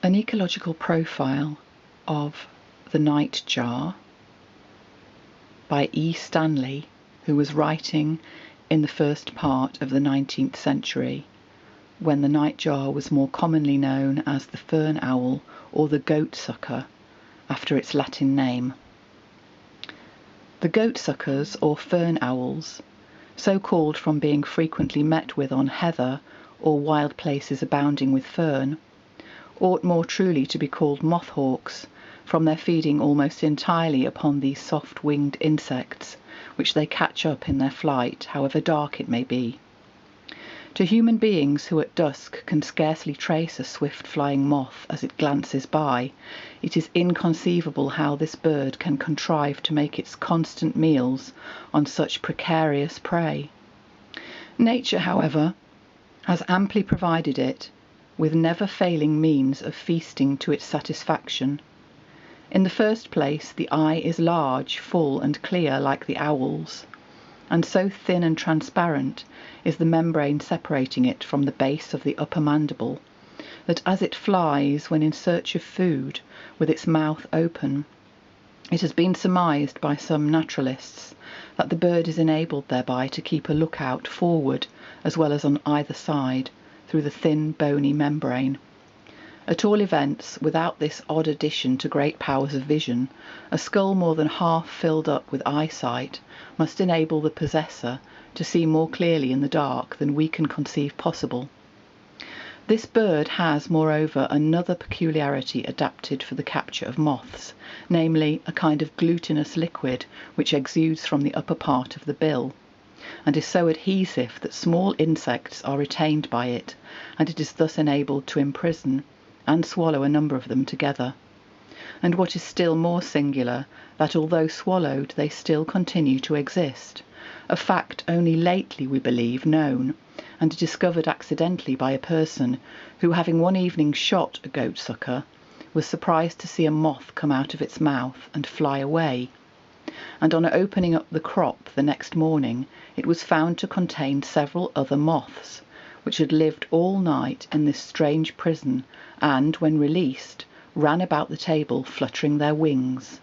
An ecological profile of the Nightjar by Stanley, who was writing in the first part of the 19th century, when the nightjar was more commonly known as the Fern-Owl or the goatsucker, after its Latin name. The goatsuckers or fern-owls, so called from being frequently met with on heather or wild places abounding with fern, ought more truly to be called moth-hawks, from their feeding almost entirely upon these soft-winged insects, which they catch up in their flight, however dark it may be. To human beings who at dusk can scarcely trace a swift-flying moth as it glances by, it is inconceivable how this bird can contrive to make its constant meals on such precarious prey. Nature, however, has amply provided it with never-failing means of feasting to its satisfaction. In the first place, the eye is large, full, and clear like the owl's, and so thin and transparent is the membrane separating it from the base of the upper mandible, that as it flies when in search of food with its mouth open, it has been surmised by some naturalists that the bird is enabled thereby to keep a lookout forward as well as on either side through the thin bony membrane. At all events, without this odd addition to great powers of vision, a skull more than half filled up with eyesight must enable the possessor to see more clearly in the dark than we can conceive possible. This bird has, moreover, another peculiarity adapted for the capture of moths, namely a kind of glutinous liquid which exudes from the upper part of the bill, and is so adhesive that small insects are retained by it, and it is thus enabled to imprison and swallow a number of them together. And what is still more singular, that although swallowed they still continue to exist, a fact only lately, we believe, known, and discovered accidentally by a person who, having one evening shot a goatsucker, was surprised to see a moth come out of its mouth and fly away, and on opening up the crop the next morning it was found to contain several other moths, which had lived all night in this strange prison and, when released, ran about the table fluttering their wings.